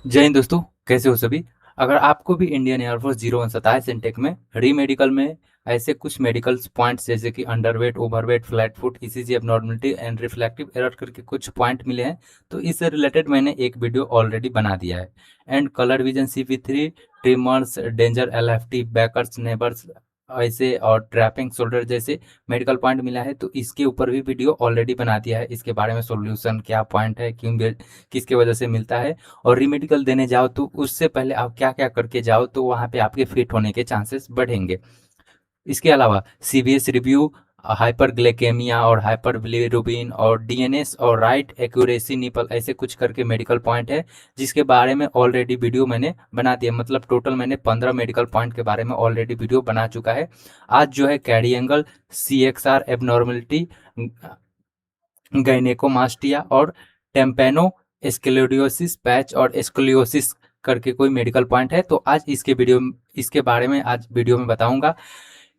जय हिंद दोस्तों, कैसे हो सभी। अगर आपको भी इंडियन एयरफोर्स 0127 इनटेक में री मेडिकल में ऐसे कुछ मेडिकल पॉइंट्स जैसे कि underweight, overweight, flat foot, ECG abnormality and reflective error करके कुछ पॉइंट मिले हैं, तो इससे रिलेटेड मैंने एक वीडियो ऑलरेडी बना दिया है। And colour vision CP3, trimmers, danger LFT, bakers, neighbours ऐसे और ट्रैपिंग शोल्डर जैसे मेडिकल पॉइंट मिला है, तो इसके ऊपर भी वीडियो ऑलरेडी बना दिया है। इसके बारे में सोल्यूशन क्या पॉइंट है, क्यों किसके वजह से मिलता है, और रीमेडिकल देने जाओ तो उससे पहले आप क्या क्या करके जाओ तो वहाँ पे आपके फिट होने के चांसेस बढ़ेंगे। इसके अलावा CVS रिव्यू, हाइपरग्लाइकेमिया और हाइपर बिलिरुबिन और DNS और राइट एक्यूरेसी निपल ऐसे कुछ करके मेडिकल पॉइंट है, जिसके बारे में ऑलरेडी वीडियो मैंने बना दिया। मतलब टोटल मैंने 15 मेडिकल पॉइंट के बारे में ऑलरेडी वीडियो बना चुका है। आज जो है कैडी एंगल, CXR एबनॉर्मलिटी, गायनेकोमास्टिया और टेम्पेनो स्क्लेरोसिस पैच और स्क्लियोसिस करके कोई मेडिकल पॉइंट है। तो आज इसके बारे में आज वीडियो में बताऊंगा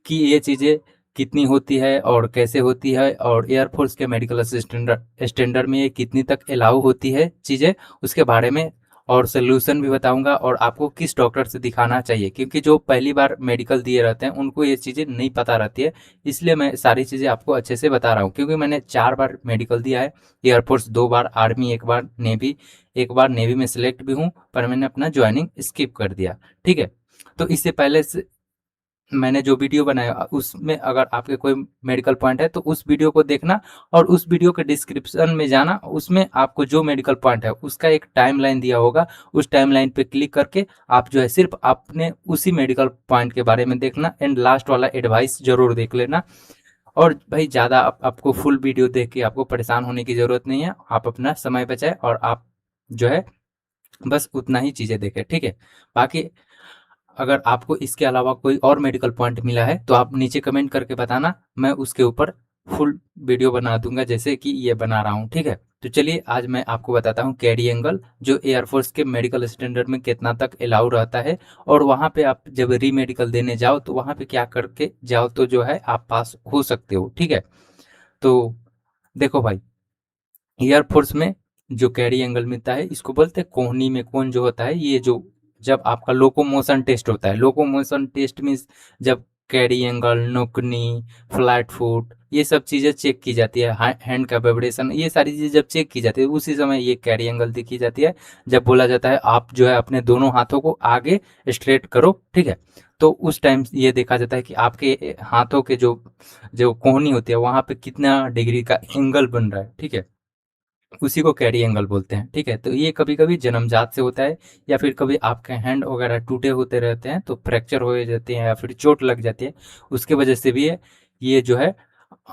कि ये चीज़ें कितनी होती है और कैसे होती है, और एयरफोर्स के मेडिकल स्टैंडर्ड में ये कितनी तक अलाउ होती है चीज़ें, उसके बारे में और सोल्यूशन भी बताऊंगा, और आपको किस डॉक्टर से दिखाना चाहिए, क्योंकि जो पहली बार मेडिकल दिए रहते हैं उनको ये चीज़ें नहीं पता रहती है। इसलिए मैं सारी चीज़ें आपको अच्छे से बता रहा हूँ, क्योंकि मैंने 4 बार मेडिकल दिया है। एयरफोर्स 2 बार, आर्मी 1 बार, नेवी 1 बार, नेवी में सिलेक्ट भी हूँ, पर मैंने अपना ज्वाइनिंग स्किप कर दिया। ठीक है। तो इससे पहले से मैंने जो वीडियो बनाया उसमें अगर आपके कोई मेडिकल पॉइंट है तो उस वीडियो को देखना, और उस वीडियो के डिस्क्रिप्शन में जाना, उसमें आपको जो मेडिकल पॉइंट है उसका एक टाइमलाइन दिया होगा। उस टाइमलाइन पे क्लिक करके आप जो है सिर्फ अपने उसी मेडिकल पॉइंट के बारे में देखना, एंड लास्ट वाला एडवाइस जरूर देख लेना। और भाई ज़्यादा आपको फुल वीडियो देख के आपको परेशान होने की ज़रूरत नहीं है। आप अपना समय बचाए और आप जो है बस उतना ही चीज़ें देखें, ठीक है। बाकी अगर आपको इसके अलावा कोई और मेडिकल पॉइंट मिला है तो आप नीचे कमेंट करके बताना, मैं उसके ऊपर फुल वीडियो बना दूंगा जैसे कि ये बना रहा हूँ, ठीक है। तो चलिए आज मैं आपको बताता हूँ कैडी एंगल जो एयरफोर्स के मेडिकल स्टैंडर्ड में कितना तक अलाउ रहता है, और वहाँ पे आप जब री मेडिकल देने जाओ तो वहाँ पे क्या करके जाओ तो जो है आप पास हो सकते हो, ठीक है। तो देखो भाई, एयरफोर्स में जो कैरी एंगल मिलता है इसको बोलते हैं कोहनी में कौन जो होता है, ये जो जब आपका लोकोमोशन टेस्ट होता है, लोकोमोशन टेस्ट मीन्स जब कैरी एंगल, नोकनी, फ्लैट फुट ये सब चीज़ें चेक की जाती है, हैंड का वाइब्रेशन, ये सारी चीज़ें जब चेक की जाती है उसी समय ये कैरी एंगल देखी जाती है। जब बोला जाता है आप जो है अपने दोनों हाथों को आगे स्ट्रेट करो, ठीक है, तो उस टाइम ये देखा जाता है कि आपके हाथों के जो जो कोहनी होती है वहाँ पे कितना डिग्री का एंगल बन रहा है, ठीक है। उसी को कैरी एंगल बोलते हैं, ठीक है। तो ये कभी कभी जन्मजात से होता है, या फिर कभी आपके हैंड वगैरह टूटे होते रहते हैं तो फ्रैक्चर हो जाते हैं या फिर चोट लग जाती है, उसके वजह से भी ये जो है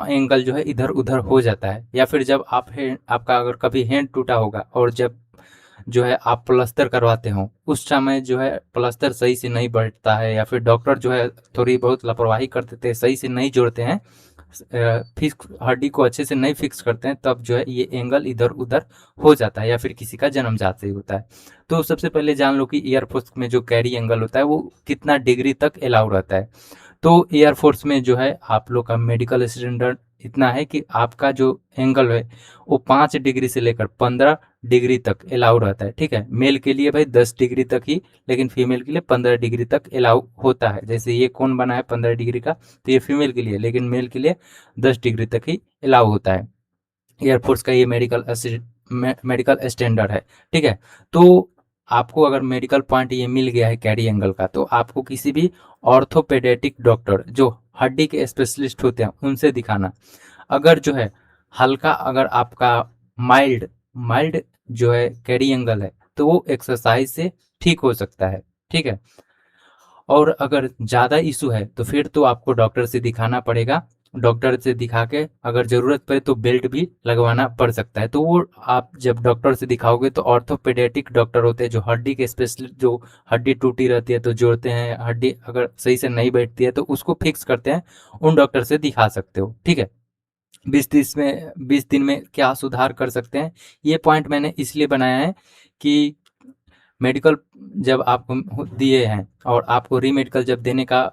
एंगल जो है इधर उधर हो जाता है। या फिर जब आपका अगर कभी हैंड टूटा होगा और जब जो है आप प्लास्टर करवाते हो उस समय जो है प्लास्टर सही से नहीं बैठता है, या फिर डॉक्टर जो है थोड़ी बहुत लापरवाही कर देते हैं, सही से नहीं जोड़ते हैं, फिक्स हड्डी को अच्छे से नहीं फिक्स करते हैं, तब जो है ये एंगल इधर उधर हो जाता है, या फिर किसी का जन्मजात से ही होता है। तो सबसे पहले जान लो कि एयरफोर्स में जो कैरी एंगल होता है वो कितना डिग्री तक अलाउ रहता है। तो एयरफोर्स में जो है आप लोग का मेडिकल स्टैंडर्ड इतना है कि आपका जो एंगल है वो 5 डिग्री से लेकर 15 डिग्री तक अलाउ रहता है, ठीक है। मेल के लिए भाई 10 डिग्री तक ही, लेकिन फीमेल के लिए 15 डिग्री तक अलाउ होता है। जैसे ये कौन बना है 15 डिग्री का, तो ये फीमेल के लिए, लेकिन मेल के लिए 10 डिग्री तक ही अलाउ होता है। एयरफोर्स का ये मेडिकल स्टैंडर्ड है, ठीक है। तो आपको अगर मेडिकल पॉइंट ये मिल गया है कैडी एंगल का, तो आपको किसी भी ऑर्थोपेडेटिक डॉक्टर जो हड्डी के स्पेशलिस्ट होते हैं उनसे दिखाना। अगर जो है हल्का, अगर आपका माइल्ड माइल्ड जो है कैडी एंगल है तो वो एक्सरसाइज से ठीक हो सकता है, ठीक है। और अगर ज़्यादा इशू है तो फिर तो आपको डॉक्टर से दिखाना पड़ेगा। डॉक्टर से दिखा के अगर ज़रूरत पड़े तो बेल्ट भी लगवाना पड़ सकता है। तो वो आप जब डॉक्टर से दिखाओगे तो ऑर्थोपेडेटिक डॉक्टर होते हैं जो हड्डी के स्पेशलिस्ट, जो हड्डी टूटी रहती है तो जोड़ते हैं, हड्डी अगर सही से नहीं बैठती है तो उसको फिक्स करते हैं, उन डॉक्टर से दिखा सकते हो, ठीक है। 20 दिन में क्या सुधार कर सकते हैं, ये पॉइंट मैंने इसलिए बनाया है कि मेडिकल जब आपको दिए हैं और आपको रीमेडिकल जब देने का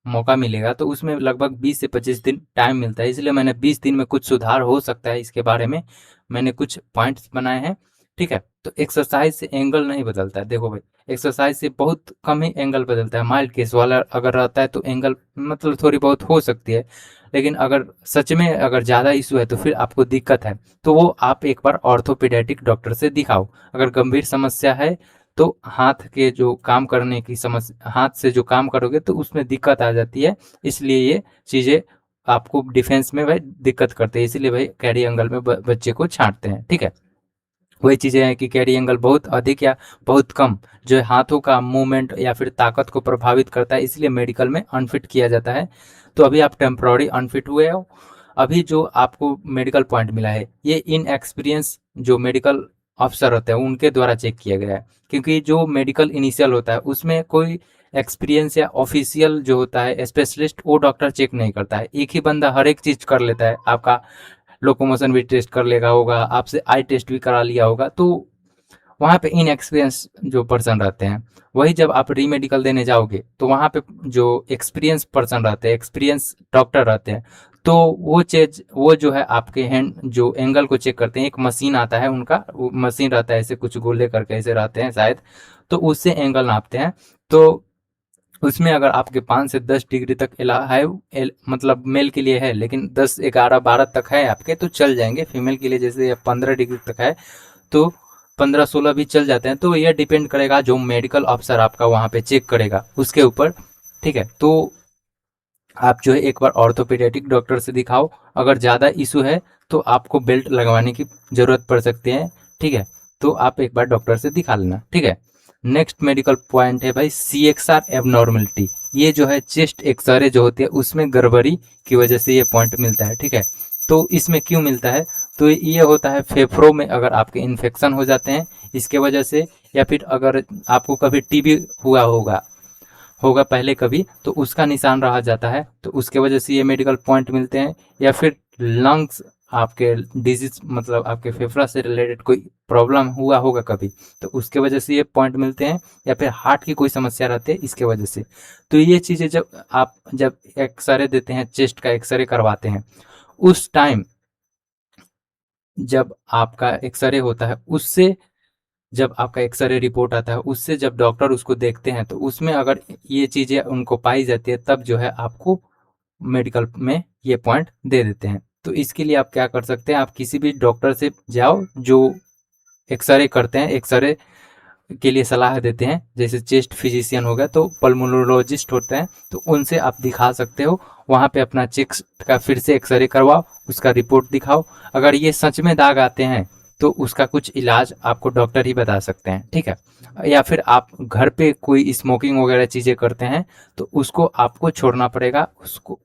मौका मिलेगा तो उसमें लगभग 20 से 25 दिन टाइम मिलता है, इसलिए मैंने 20 दिन में कुछ सुधार हो सकता है इसके बारे में मैंने कुछ पॉइंट्स बनाए हैं। ठीक है। तो एक्सरसाइज से एंगल नहीं बदलता है। देखो भाई, एक्सरसाइज से बहुत कम ही एंगल बदलता है। माइल्ड केस वाला अगर रहता है तो एंगल मतलब थोड़ी बहुत हो सकती है, लेकिन अगर सच में अगर ज़्यादा इशू है तो फिर आपको दिक्कत है, तो वो आप एक बार ऑर्थोपेडियाट्रिक डॉक्टर से दिखाओ। अगर गंभीर समस्या है तो हाथ के जो काम करने की समस्या, हाथ से जो काम करोगे तो उसमें दिक्कत आ जाती है, इसलिए ये चीज़ें आपको डिफेंस में भाई दिक्कत करते हैं, इसीलिए भाई कैरी एंगल में बच्चे को छांटते हैं। ठीक है। वही चीज़ें हैं कि कैरी एंगल बहुत अधिक या बहुत कम जो है हाथों का मूवमेंट या फिर ताकत को प्रभावित करता है, इसलिए मेडिकल में अनफिट किया जाता है। तो अभी आप टेम्प्ररी अनफिट हुए हो। अभी जो आपको मेडिकल पॉइंट मिला है ये इन एक्सपीरियंस जो मेडिकल अफसर होते हैं उनके द्वारा चेक किया गया है, क्योंकि जो मेडिकल इनिशियल होता है उसमें कोई एक्सपीरियंस या ऑफिशियल जो होता है स्पेशलिस्ट वो डॉक्टर चेक नहीं करता है। एक ही बंदा हर एक चीज़ कर लेता है, आपका लोकोमोशन भी टेस्ट कर लेगा होगा, आपसे आई टेस्ट भी करा लिया होगा, तो वहाँ पे इनएक्सपीरियंस जो पर्सन रहते हैं। वही जब आप री मेडिकल देने जाओगे तो वहाँ पे जो एक्सपीरियंस पर्सन रहते हैं, एक्सपीरियंस डॉक्टर रहते हैं, तो वो चीज वो जो है आपके हैंड जो एंगल को चेक करते हैं। एक मशीन आता है उनका, वो मशीन रहता है ऐसे कुछ गोले करके ऐसे रहते हैं शायद, तो उससे एंगल नापते हैं। तो उसमें अगर आपके 5 से 10 डिग्री तक है, मतलब मेल के लिए है, लेकिन 10 11 12 तक है आपके तो चल जाएंगे। फीमेल के लिए जैसे 15 डिग्री तक है तो 15 16 भी चल जाते हैं। तो यह डिपेंड करेगा जो मेडिकल ऑफिसर आपका वहाँ पे चेक करेगा उसके ऊपर। ठीक है। तो आप जो है एक बार ऑर्थोपेडियाट्रिक डॉक्टर से दिखाओ। अगर ज़्यादा इशू है तो आपको बेल्ट लगवाने की ज़रूरत पड़ सकती है। ठीक है। तो आप एक बार डॉक्टर से दिखा लेना। ठीक है। नेक्स्ट मेडिकल पॉइंट है भाई CXR एबनॉर्मलिटी। ये जो है चेस्ट एक्सरे जो होती है उसमें गड़बड़ी की वजह से ये पॉइंट मिलता है। ठीक है। तो इसमें क्यों मिलता है, तो ये होता है फेफड़ों में अगर आपके इन्फेक्शन हो जाते हैं इसके वजह से, या फिर अगर आपको कभी टीबी हुआ होगा होगा पहले कभी, तो उसका निशान रह जाता है, तो उसके वजह से ये मेडिकल पॉइंट मिलते हैं। या फिर लंग्स आपके डिजीज मतलब आपके फेफड़ा से रिलेटेड कोई प्रॉब्लम हुआ होगा कभी, तो उसके वजह से ये पॉइंट मिलते हैं। या फिर हार्ट की कोई समस्या रहती है इसके वजह से। तो ये चीज़ें जब एक्सरे देते हैं, चेस्ट का एक्सरे करवाते हैं, उस टाइम जब आपका एक्सरे होता है उससे, जब आपका एक्सरे रिपोर्ट आता है उससे जब डॉक्टर उसको देखते हैं तो उसमें अगर ये चीज़ें उनको पाई जाती है तब जो है आपको मेडिकल में ये पॉइंट दे देते हैं। तो इसके लिए आप क्या कर सकते हैं, आप किसी भी डॉक्टर से जाओ जो एक्सरे करते हैं, एक्सरे के लिए सलाह देते हैं। जैसे चेस्ट फिजिशियन हो गया तो पल्मोनोलॉजिस्ट होते हैं, तो उनसे आप दिखा सकते हो। वहाँ पे अपना चेस्ट का फिर से एक्सरे करवाओ, उसका रिपोर्ट दिखाओ। अगर ये सच में दाग आते हैं तो उसका कुछ इलाज आपको डॉक्टर ही बता सकते हैं। ठीक है। या फिर आप घर पे कोई स्मोकिंग वगैरह चीज़ें करते हैं तो उसको आपको छोड़ना पड़ेगा, उसको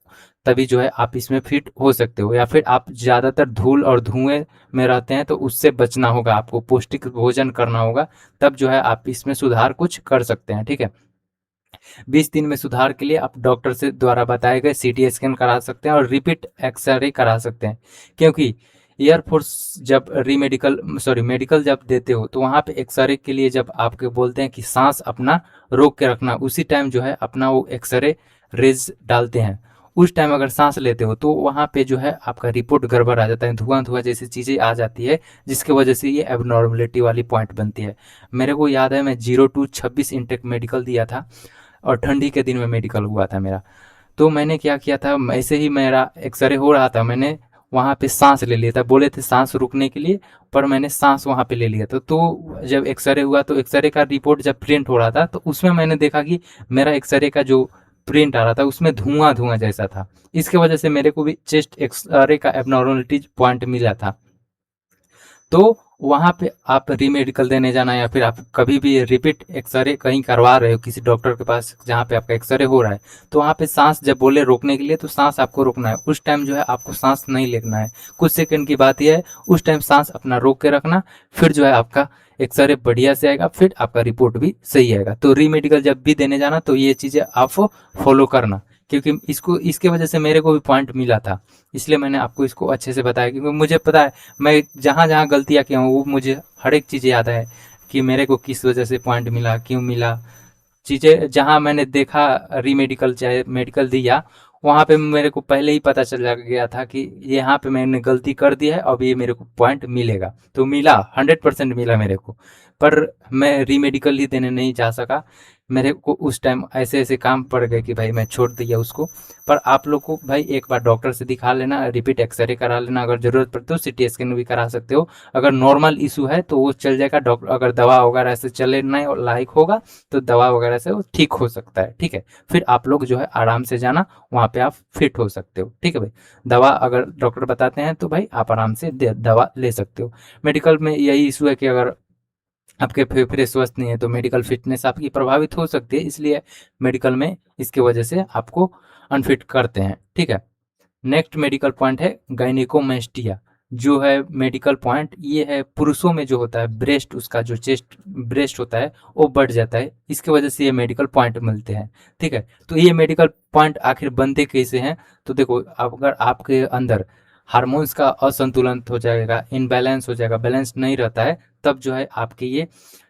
तभी जो है आप इसमें फिट हो सकते हो। या फिर आप ज़्यादातर धूल और धुएं में रहते हैं तो उससे बचना होगा, आपको पौष्टिक भोजन करना होगा, तब जो है आप इसमें सुधार कुछ कर सकते हैं। ठीक है। 20 दिन में सुधार के लिए आप डॉक्टर से द्वारा बताए गए CT स्कैन करा सकते हैं और रिपीट एक्सरे करा सकते हैं। क्योंकि एयरफोर्स जब मेडिकल जब देते हो तो वहाँ पे एक्सरे के लिए जब आपके बोलते हैं कि सांस अपना रोक के रखना, उसी टाइम जो है अपना वो एक्सरे रेज डालते हैं। उस टाइम अगर सांस लेते हो तो वहाँ पे जो है आपका रिपोर्ट गड़बड़ आ जाता है, धुआं धुआं जैसी चीज़ें आ जाती है, जिसकी वजह से ये एबनॉर्मलिटी वाली पॉइंट बनती है। मेरे को याद है मैं 02-26 इंटेक मेडिकल दिया था और ठंडी के दिन में मेडिकल हुआ था मेरा। तो मैंने क्या किया था, ऐसे ही मेरा एक्सरे हो रहा था, मैंने वहाँ पे सांस ले लिया था, बोले थे सांस रुकने के लिए, पर मैंने सांस वहाँ पे ले लिया था। तो जब एक्सरे हुआ तो एक्सरे का रिपोर्ट जब प्रिंट हो रहा था तो उसमें मैंने देखा कि मेरा एक्सरे का जो प्रिंट आ रहा था उसमें धुआं धुआं जैसा था। इसके वजह से मेरे को भी चेस्ट एक्सरे का एबनॉर्मलिटी पॉइंट मिला था। तो वहाँ पे आप रीमेडिकल देने जाना, या फिर आप कभी भी रिपीट एक्सरे कहीं करवा रहे हो किसी डॉक्टर के पास जहाँ पे आपका एक्सरे हो रहा है, तो वहाँ पे सांस जब बोले रोकने के लिए तो सांस आपको रोकना है। उस टाइम जो है आपको सांस नहीं लेना है, कुछ सेकंड की बात यह है, उस टाइम सांस अपना रोक के रखना। फिर जो है आपका एक्सरे बढ़िया से आएगा, फिर आपका रिपोर्ट भी सही आएगा। तो रीमेडिकल जब भी देने जाना तो ये चीज़ें आप फॉलो करना, क्योंकि इसके वजह से मेरे को भी पॉइंट मिला था, इसलिए मैंने आपको इसको अच्छे से बताया। क्योंकि मुझे पता है मैं जहाँ जहाँ गलतियाँ किया हूँ वो मुझे हर एक चीज़ याद है कि मेरे को किस वजह से पॉइंट मिला, क्यों मिला। चीज़ें जहाँ मैंने देखा रीमेडिकल चाहे मेडिकल दिया, वहाँ पे मेरे को पहले ही पता चल गया था कि यहाँ पे मैंने गलती कर दी है, अब ये मेरे को पॉइंट मिलेगा। तो मिला, 100% मिला मेरे को। पर मैं रीमेडिकल ही देने नहीं जा सका। मेरे को उस टाइम ऐसे ऐसे काम पड़ गए कि भाई मैं छोड़ दिया उसको। पर आप लोग को भाई एक बार डॉक्टर से दिखा लेना, रिपीट एक्सरे करा लेना, अगर ज़रूरत पड़े तो सीटी स्कैन भी करा सकते हो। अगर नॉर्मल इशू है तो वो चल जाएगा। डॉक्टर अगर दवा वगैरह से चलने लायक होगा तो दवा वगैरह से वो ठीक हो सकता है, ठीक है। फिर आप लोग जो है आराम से जाना, वहाँ पे आप फिट हो सकते हो, ठीक है भाई। दवा अगर डॉक्टर बताते हैं तो भाई आप आराम से दवा ले सकते हो। मेडिकल में यही इशू है कि अगर आपके फेफड़े स्वस्थ नहीं है तो मेडिकल फिटनेस आपकी प्रभावित हो सकती है, इसलिए मेडिकल में इसकी वजह से आपको अनफिट करते हैं, ठीक है। नेक्स्ट मेडिकल पॉइंट है गायनिकोमेस्टिया। जो है मेडिकल पॉइंट ये है, पुरुषों में जो होता है ब्रेस्ट, उसका जो चेस्ट ब्रेस्ट होता है वो बढ़ जाता है, इसके वजह से ये मेडिकल पॉइंट मिलते हैं, ठीक है। तो ये मेडिकल पॉइंट आखिर बनते कैसे हैं? तो देखो, अगर आपके अंदर हार्मोन्स का असंतुलन हो जाएगा, इनबैलेंस हो जाएगा, बैलेंस नहीं रहता है, तब जो है आपके ये,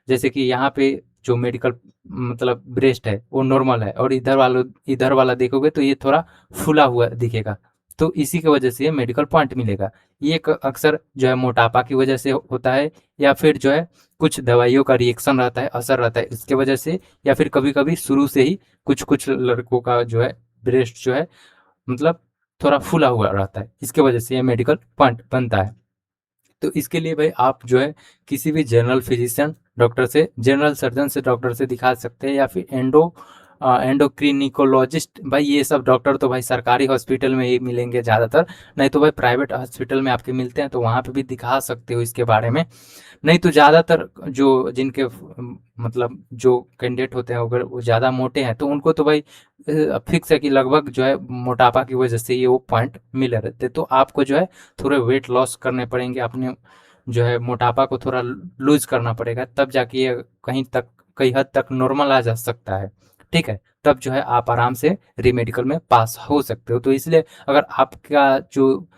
जैसे कि यहाँ पे जो मेडिकल मतलब ब्रेस्ट है वो नॉर्मल है, और इधर वाला देखोगे तो ये थोड़ा फूला हुआ दिखेगा। तो इसी की वजह से ये मेडिकल पॉइंट मिलेगा। ये अक्सर जो है मोटापा की वजह से होता है, या फिर जो है कुछ दवाइयों का रिएक्शन रहता है, असर रहता है इसके वजह से, या फिर कभी कभी शुरू से ही कुछ कुछ लड़कों का जो है ब्रेस्ट जो है मतलब थोड़ा फूला हुआ रहता है, इसके वजह से ये मेडिकल पॉइंट बनता है। तो इसके लिए भाई आप जो है किसी भी जनरल फिजिशियन डॉक्टर से, जनरल सर्जन से डॉक्टर से दिखा सकते हैं, या फिर एंडोक्रिनिकोलॉजिस्ट। भाई ये सब डॉक्टर तो भाई सरकारी हॉस्पिटल में ही मिलेंगे ज़्यादातर, नहीं तो भाई प्राइवेट हॉस्पिटल में आपके मिलते हैं, तो वहाँ पे भी दिखा सकते हो इसके बारे में। नहीं तो ज़्यादातर जो जिनके मतलब जो कैंडिडेट होते हैं अगर वो ज़्यादा मोटे हैं तो उनको तो भाई फिक्स है कि लगभग जो है मोटापा की वजह से ये वो पॉइंट मिले रहते हैं। तो आपको जो है थोड़े वेट लॉस करने पड़ेंगे, अपने जो है मोटापा को थोड़ा लूज करना पड़ेगा, तब जाके ये कई हद तक नॉर्मल आ जा सकता है, ठीक है। तब जो है आप आराम से रीमेडिकल में पास हो सकते हो। तो इसलिए अगर आपका जो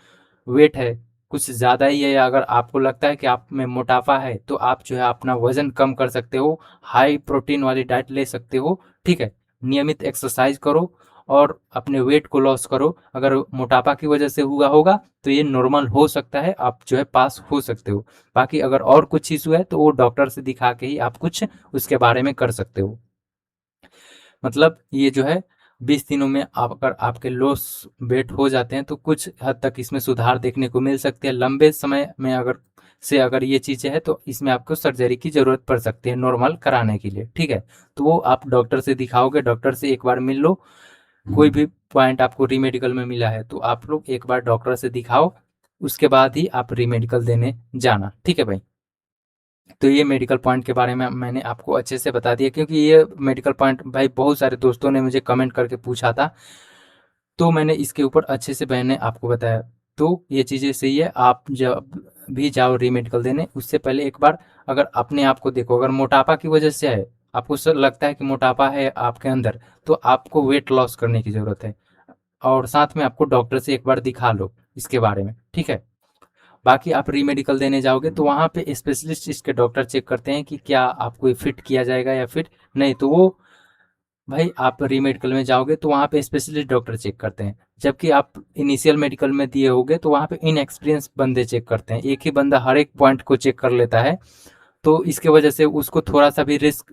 वेट है कुछ ज़्यादा ही है, या अगर आपको लगता है कि आप में मोटापा है, तो आप जो है अपना वजन कम कर सकते हो, हाई प्रोटीन वाली डाइट ले सकते हो, ठीक है। नियमित एक्सरसाइज करो और अपने वेट को लॉस करो। अगर मोटापा की वजह से हुआ होगा तो ये नॉर्मल हो सकता है, आप जो है पास हो सकते हो। बाकी अगर और कुछ इशू है तो वो डॉक्टर से दिखा के ही आप कुछ उसके बारे में कर सकते हो। मतलब ये जो है 20 दिनों में आप अगर आपके लॉस वेट हो जाते हैं तो कुछ हद तक इसमें सुधार देखने को मिल सकती है। लंबे समय में अगर ये चीज़ें हैं तो इसमें आपको सर्जरी की ज़रूरत पड़ सकती है नॉर्मल कराने के लिए, ठीक है। तो वो आप डॉक्टर से दिखाओगे, डॉक्टर से एक बार मिल लो। कोई भी पॉइंट आपको रीमेडिकल में मिला है तो आप लोग एक बार डॉक्टर से दिखाओ, उसके बाद ही आप रीमेडिकल देने जाना, ठीक है भाई। तो ये मेडिकल पॉइंट के बारे में मैंने आपको अच्छे से बता दिया, क्योंकि ये मेडिकल पॉइंट भाई बहुत सारे दोस्तों ने मुझे कमेंट करके पूछा था, तो मैंने इसके ऊपर अच्छे से मैंने आपको बताया। तो ये चीज़ें सही है, आप जब भी जाओ रीमेडिकल देने उससे पहले एक बार अगर अपने आप को देखो, अगर मोटापा की वजह से है, आपको सर लगता है कि मोटापा है आपके अंदर, तो आपको वेट लॉस करने की ज़रूरत है, और साथ में आपको डॉक्टर से एक बार दिखा लो इसके बारे में, ठीक है। बाकी आप रीमेडिकल देने जाओगे तो वहाँ पे स्पेशलिस्ट इसके डॉक्टर चेक करते हैं कि क्या आपको फिट किया जाएगा या फिर नहीं। तो वो भाई आप रीमेडिकल में जाओगे तो वहाँ पे स्पेशलिस्ट डॉक्टर चेक करते हैं, जबकि आप इनिशियल मेडिकल में दिए होगे तो वहाँ पे इनएक्सपीरियंस बंदे चेक करते हैं। एक ही बंदा हर एक पॉइंट को चेक कर लेता है, तो इसके वजह से उसको थोड़ा सा भी रिस्क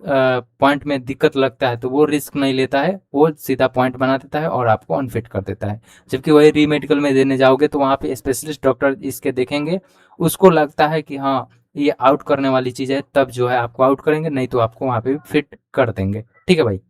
पॉइंट में दिक्कत लगता है तो वो रिस्क नहीं लेता है, वो सीधा पॉइंट बना देता है और आपको अनफिट कर देता है। जबकि वही रीमेडिकल में देने जाओगे तो वहाँ पे स्पेशलिस्ट डॉक्टर इसके देखेंगे, उसको लगता है कि हाँ ये आउट करने वाली चीज़ है, तब जो है आपको आउट करेंगे, नहीं तो आपको वहाँ पे फिट कर देंगे, ठीक है भाई।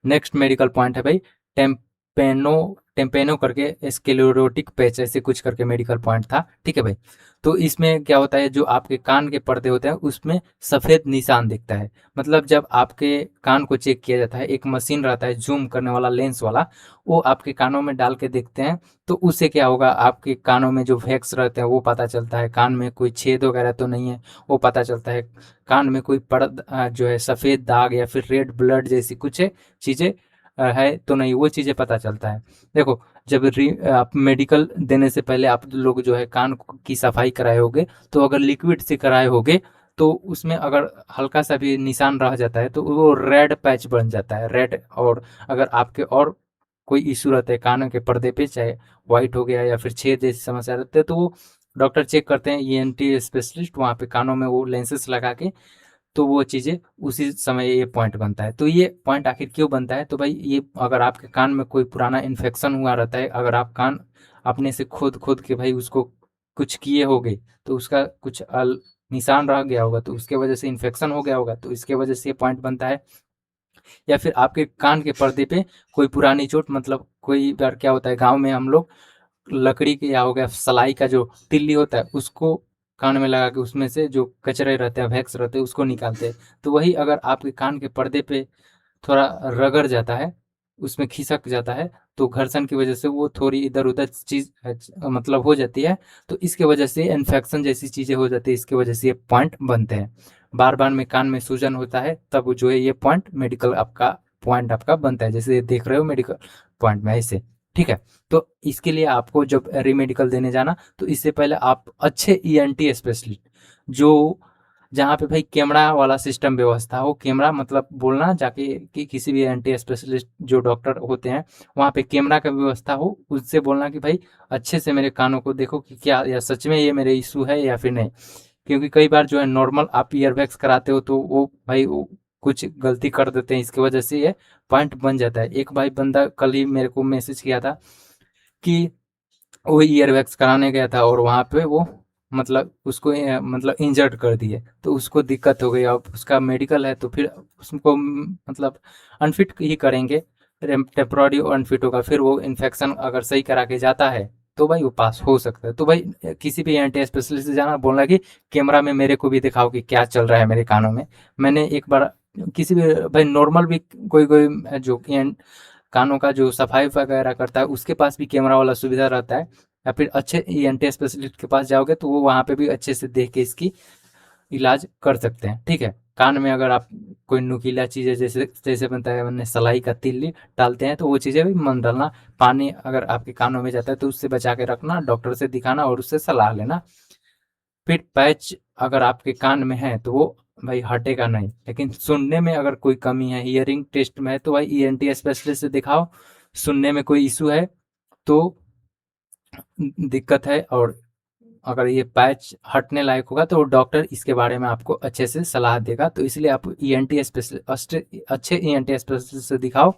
नेक्स्ट मेडिकल पॉइंट है भाई टेम्पेनो टेम्पेनो करके स्क्लेरोटिक पैच ऐसे कुछ करके मेडिकल पॉइंट था, ठीक है भाई। तो इसमें क्या होता है, जो आपके कान के पर्दे होते हैं उसमें सफ़ेद निशान दिखता है। मतलब जब आपके कान को चेक किया जाता है, एक मशीन रहता है जूम करने वाला लेंस वाला, वो आपके कानों में डाल के देखते हैं। तो उससे क्या होगा, आपके कानों में जो वैक्स रहते हैं वो पता चलता है, कान में कोई छेद वगैरह तो नहीं है वो पता चलता है, कान में कोई जो है सफ़ेद दाग या फिर रेड ब्लड जैसी कुछ चीज़ें है तो नहीं, वो चीज़ें पता चलता है। देखो, जब आप मेडिकल देने से पहले आप लोग जो है कान की सफाई कराए होगे, तो अगर लिक्विड से कराए होगे तो उसमें अगर हल्का सा भी निशान रह जाता है तो वो रेड पैच बन जाता है, रेड। और अगर आपके और कोई इशू रहता है कानों के पर्दे पे, चाहे वाइट हो गया या फिर छेद जैसी समस्या रहती है, तो वो डॉक्टर चेक करते हैं, ईएनटी स्पेशलिस्ट वहाँ पे कानों में वो लेंसेस लगा के, तो वो चीज़ें उसी समय ये पॉइंट बनता है। तो ये पॉइंट आखिर क्यों बनता है, तो भाई ये अगर आपके कान में कोई पुराना इन्फेक्शन हुआ रहता है, अगर आप कान अपने से खोद खोद के भाई उसको कुछ किए होगे, तो उसका कुछ निशान रह गया होगा, तो उसके वजह से इन्फेक्शन हो गया होगा, तो इसके वजह से ये पॉइंट बनता है। या फिर आपके कान के पर्दे पे कोई पुरानी चोट, मतलब कोई बार क्या होता है गाँव में हम लोग लकड़ी के या हो गया सलाई का जो तिल्ली होता है उसको कान में लगा के उसमें से जो कचरे रहते हैं, वैक्स रहते हैं, उसको निकालते हैं। तो वही अगर आपके कान के पर्दे पे थोड़ा रगड़ जाता है, उसमें खिसक जाता है, तो घर्षण की वजह से वो थोड़ी इधर-उधर चीज़ मतलब हो जाती है, तो इसके वजह से इन्फेक्शन जैसी चीज़ें हो जाती है, इसकी वजह से ये पॉइंट बनते हैं। बार-बार में कान में सूजन होता है, तब जो है ये पॉइंट आपका बनता है, जैसे देख रहे हो मेडिकल पॉइंट में ऐसे, ठीक है? तो इसके लिए आपको जब री-मेडिकल देने जाना, तो इससे पहले आप अच्छे ईएनटी स्पेशलिस्ट जो जहाँ पे भाई कैमरा वाला सिस्टम व्यवस्था हो, कैमरा मतलब बोलना जाके कि किसी भी एंटी स्पेशलिस्ट जो डॉक्टर होते हैं, वहाँ पे कैमरा का व्यवस्था हो, उससे बोलना कि भाई अच्छे से मेरे कानों को देखो कि क्या या सच में ये मेरे इशू है या फिर नहीं। क्योंकि कई बार जो है नॉर्मल आप ईयरबैग्स कराते हो तो वो भाई वो कुछ गलती कर देते हैं, इसकी वजह से ये पॉइंट बन जाता है। एक भाई बंदा कल ही मेरे को मैसेज किया था कि वो ईयरबैग्स कराने गया था और वहाँ पे वो मतलब उसको मतलब इंजर्ड कर दिए, तो उसको दिक्कत हो गई। अब उसका मेडिकल है तो फिर उसको मतलब अनफिट ही करेंगे, टेम्पररी अनफिट होगा, फिर वो इन्फेक्शन अगर सही करा के जाता है तो भाई वो पास हो सकता है। तो भाई किसी भी एंटी स्पेशलिस्ट से जाना, बोलना कि कैमरा में मेरे को भी दिखाओ कि क्या चल रहा है मेरे कानों में। मैंने एक बार किसी भी भाई नॉर्मल भी कोई कोई जो कानों का जो सफाई वगैरह करता है उसके पास भी कैमरा वाला सुविधा रहता है, या फिर अच्छे ईएनटी स्पेशलिस्ट के पास जाओगे तो वो वहाँ पे भी अच्छे से देख के इसकी इलाज कर सकते हैं, ठीक है? कान में अगर आप कोई नुकीला चीज़ें जैसे जैसे बताया मैंने सलाई का तिल्ली डालते हैं, तो वो चीज़ें भी मत डालना। पानी अगर आपके कानों में जाता है तो उससे बचा के रखना, डॉक्टर से दिखाना और उससे सलाह लेना। फिर पैच अगर आपके कान में है तो वो भाई हटेगा नहीं, लेकिन सुनने में अगर कोई कमी है, हियरिंग टेस्ट में है, तो भाई ईएनटी स्पेशलिस्ट से दिखाओ। सुनने में कोई इशू है तो दिक्कत है, और अगर ये पैच हटने लायक होगा तो डॉक्टर इसके बारे में आपको अच्छे से सलाह देगा। तो इसलिए आप ईएनटी स्पेशलिस्ट अच्छे ईएनटी स्पेशलिस्ट से दिखाओ,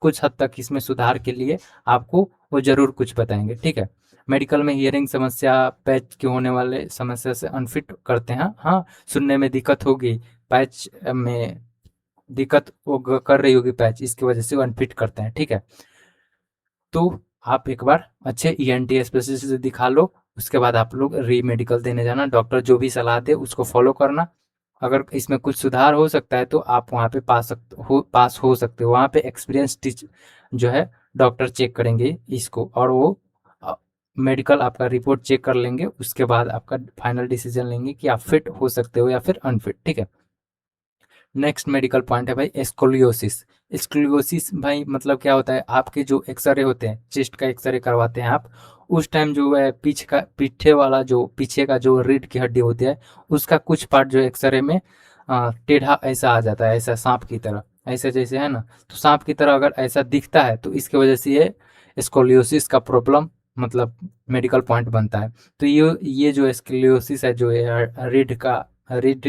कुछ हद तक इसमें सुधार के लिए आपको वो ज़रूर कुछ बताएंगे, ठीक है? मेडिकल में हियरिंग समस्या पैच के होने वाले समस्या से अनफिट करते हैं। हाँ, सुनने में दिक्कत होगी, पैच में दिक्कत कर रही होगी पैच, इसकी वजह से वो अनफिट करते हैं, ठीक है? तो आप एक बार अच्छे ईएनटी स्पेशलिस्ट से दिखा लो, उसके बाद आप लोग री मेडिकल देने जाना, डॉक्टर जो भी सलाह दे उसको फॉलो करना। अगर इसमें कुछ सुधार हो सकता है तो आप वहाँ पे पास हो सकते हो। वहाँ पे एक्सपीरियंस टीच जो है डॉक्टर चेक करेंगे इसको, और वो मेडिकल आपका रिपोर्ट चेक कर लेंगे, उसके बाद आपका फाइनल डिसीजन लेंगे कि आप फिट हो सकते हो या फिर अनफिट, ठीक है? नेक्स्ट मेडिकल पॉइंट है भाई स्कोलियोसिस। स्कोलियोसिस भाई मतलब क्या होता है, आपके जो एक्सरे होते हैं, चेस्ट का एक्सरे करवाते हैं आप, उस टाइम जो है पीछे वाला जो पीछे का जो रीढ़ की हड्डी होती है, उसका कुछ पार्ट जो एक्सरे में टेढ़ा ऐसा आ जाता है, ऐसा सांप की तरह, ऐसे जैसे है ना, तो सांप की तरह अगर ऐसा दिखता है तो इसकी वजह से ये स्कोलियोसिस का प्रॉब्लम मतलब मेडिकल पॉइंट बनता है। तो ये जो स्कोलियोसिस है, जो है रीढ़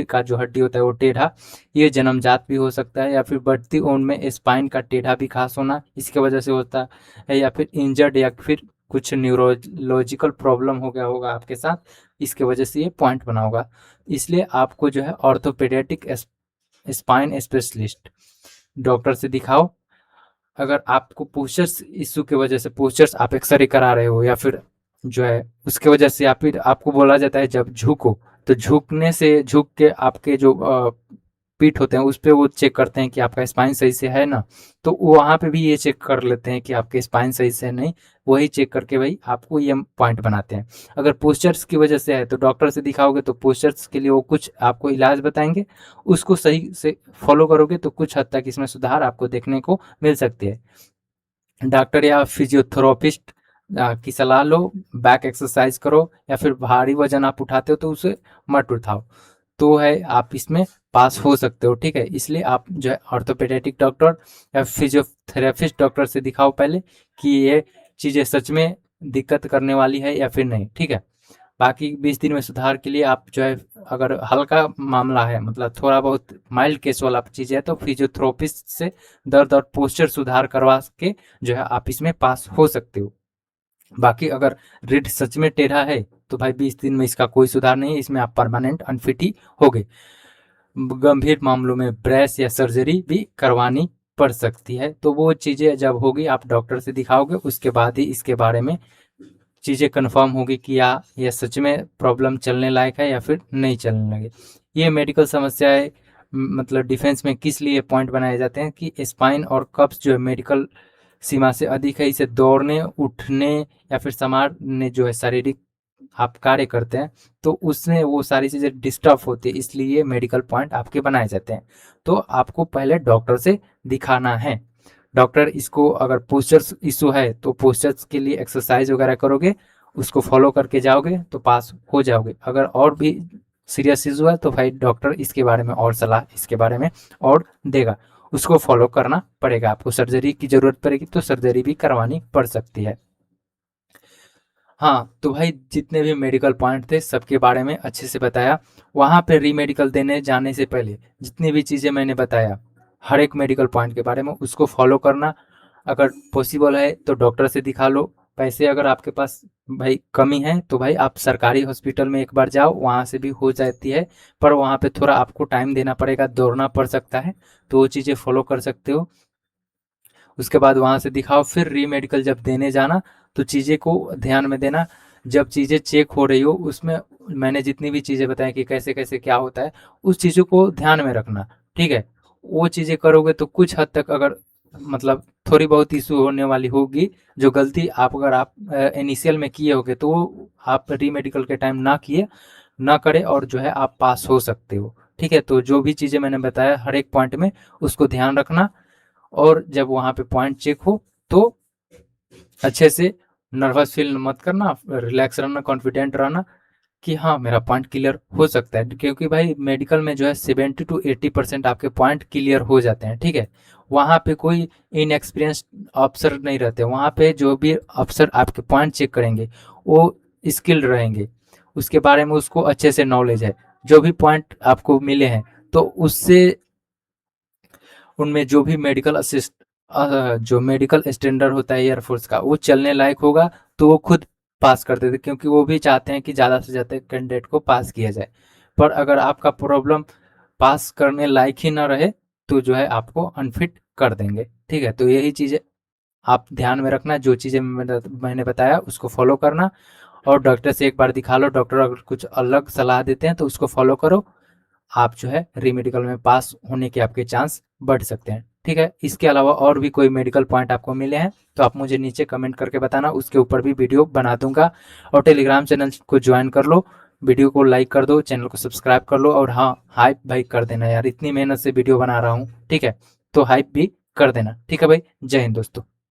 का जो हड्डी होता है वो टेढ़ा, ये जन्मजात भी हो सकता है, या फिर बढ़ती उम्र में स्पाइन का टेढ़ा भी खास होना इसकी वजह से होता है, या फिर इंजर्ड या फिर कुछ न्यूरोलॉजिकल प्रॉब्लम हो गया होगा आपके साथ, इसके वजह से ये पॉइंट बना होगा। इसलिए आपको जो है ऑर्थोपेडियाट्रिक स्पाइन स्पेशलिस्ट डॉक्टर से दिखाओ। अगर आपको पोस्चर्स इश्यू की वजह से पोस्चर्स आप एक्सरे करा रहे हो, या फिर जो है उसके वजह से आप फिर आपको बोला जाता है जब झुको, तो झुक के आपके जो पीठ होते हैं उस पे वो चेक करते हैं कि आपका स्पाइन सही से है ना, तो वहाँ पे भी ये चेक कर लेते हैं कि आपके स्पाइन सही से है नहीं, वही चेक करके भाई आपको ये पॉइंट बनाते हैं। अगर पोस्चर्स की वजह से है तो डॉक्टर से दिखाओगे तो पोस्चर्स के लिए वो कुछ आपको इलाज बताएंगे, उसको सही से फॉलो करोगे तो कुछ हद तक इसमें सुधार आपको देखने को मिल सकती है। डॉक्टर या फिजियोथेरेपिस्ट की सलाह लो, बैक एक्सरसाइज करो, या फिर भारी वजन आप उठाते हो तो उसे मत उठाओ, तो है आप इसमें पास हो सकते हो, ठीक है? इसलिए आप जो है ऑर्थोपेडियाट्रिक डॉक्टर या थेरेपिस्ट डॉक्टर से दिखाओ पहले कि ये चीज़ें सच में दिक्कत करने वाली है या फिर नहीं, ठीक है। बाकी 20 दिन में सुधार के लिए आप जो है, अगर हल्का मामला है, मतलब थोड़ा बहुत माइल्ड केस वाला चीज़ है, तो फिजियोथेरेपिस्ट से दर्द और पोस्चर सुधार करवा के जो है आप इसमें पास हो सकते हो। बाकी अगर रीढ़ सच में टेढ़ा है तो भाई 20 दिन में इसका कोई सुधार नहीं है, इसमें आप परमानेंट अनफिट ही हो गए। गंभीर मामलों में ब्रेस या सर्जरी भी करवानी पड़ सकती है, तो वो चीज़ें जब होगी आप डॉक्टर से दिखाओगे, उसके बाद ही इसके बारे में चीज़ें कन्फर्म होगी कि या ये सच में प्रॉब्लम चलने लायक है या फिर नहीं चलने लगे। ये मेडिकल समस्याएं मतलब डिफेंस में किस लिए पॉइंट बनाए जाते हैं कि स्पाइन और कब्ज जो है मेडिकल सीमा से अधिक है, इसे दौड़ने उठने या फिर संभालने जो है शारीरिक आप कार्य करते हैं तो उसमें वो सारी चीज़ें डिस्टर्ब होती है, इसलिए मेडिकल पॉइंट आपके बनाए जाते हैं। तो आपको पहले डॉक्टर से दिखाना है। डॉक्टर इसको अगर पोस्चर्स इशू है तो पोस्चर्स के लिए एक्सरसाइज वगैरह करोगे, उसको फॉलो करके जाओगे तो पास हो जाओगे। अगर और भी सीरियस इशू है तो भाई डॉक्टर इसके बारे में और सलाह इसके बारे में और देगा, उसको फॉलो करना पड़ेगा। आपको सर्जरी की ज़रूरत पड़ेगी तो सर्जरी भी करवानी पड़ सकती है। हाँ, तो भाई जितने भी मेडिकल पॉइंट थे सबके बारे में अच्छे से बताया। वहाँ पे रीमेडिकल देने जाने से पहले जितनी भी चीज़ें मैंने बताया, हर एक मेडिकल पॉइंट के बारे में उसको फॉलो करना। अगर पॉसिबल है तो डॉक्टर से दिखा लो। पैसे अगर आपके पास भाई कमी है तो भाई आप सरकारी हॉस्पिटल में एक बार जाओ, वहाँ से भी हो जाती है, पर वहाँ पे थोड़ा आपको टाइम देना पड़ेगा, दौड़ना पड़ सकता है, तो वो चीज़ें फॉलो कर सकते हो। उसके बाद वहाँ से दिखाओ, फिर रीमेडिकल जब देने जाना तो चीज़ें को ध्यान में देना। जब चीज़ें चेक हो रही हो उसमें मैंने जितनी भी चीज़ें बताई कि कैसे कैसे क्या होता है, उस चीज़ों को ध्यान में रखना, ठीक है। वो चीज़ें करोगे तो कुछ हद तक अगर मतलब थोड़ी बहुत इशू होने वाली होगी, जो गलती आप अगर आप इनिशियल में किए होगे तो वो आप रीमेडिकल के टाइम ना करें और जो है आप पास हो सकते हो, ठीक है। तो जो भी चीज़ें मैंने बताया हर एक पॉइंट में उसको ध्यान रखना, और जब वहाँ पे पॉइंट चेक हो तो अच्छे से नर्वस फील मत करना, रिलैक्स रहना, कॉन्फिडेंट रहना कि हाँ मेरा पॉइंट क्लियर हो सकता है, क्योंकि भाई मेडिकल में जो है 70 to 80% आपके पॉइंट क्लियर हो जाते हैं, ठीक है। वहाँ पे कोई इनएक्सपीरियंस्ड अफसर नहीं रहते, वहाँ पे जो भी अफसर आपके पॉइंट चेक करेंगे वो स्किल्ड रहेंगे, उसके बारे में उसको अच्छे से नॉलेज है। जो भी पॉइंट आपको मिले हैं तो उससे उनमें जो भी जो मेडिकल स्टैंडर्ड होता है एयरफोर्स का वो चलने लायक होगा, तो वो खुद पास कर देते, क्योंकि वो भी चाहते हैं कि ज़्यादा से ज़्यादा कैंडिडेट को पास किया जाए। पर अगर आपका प्रॉब्लम पास करने लायक ही ना रहे तो जो है आपको अनफिट कर देंगे, ठीक है। तो यही चीज़ें आप ध्यान में रखना, जो चीज़ें मैंने बताया उसको फॉलो करना, और डॉक्टर से एक बार दिखा लो। डॉक्टर अगर कुछ अलग सलाह देते हैं तो उसको फॉलो करो, आप जो है रीमेडिकल में पास होने के आपके चांस बढ़ सकते हैं, ठीक है। इसके अलावा और भी कोई मेडिकल पॉइंट आपको मिले हैं तो आप मुझे नीचे कमेंट करके बताना, उसके ऊपर भी वीडियो बना दूंगा। और टेलीग्राम चैनल को ज्वाइन कर लो, वीडियो को लाइक कर दो, चैनल को सब्सक्राइब कर लो, और हाँ हाइप भाई कर देना यार, इतनी मेहनत से वीडियो बना रहा हूँ, ठीक है। तो हाइप भी कर देना, ठीक है भाई। जय हिंद दोस्तों।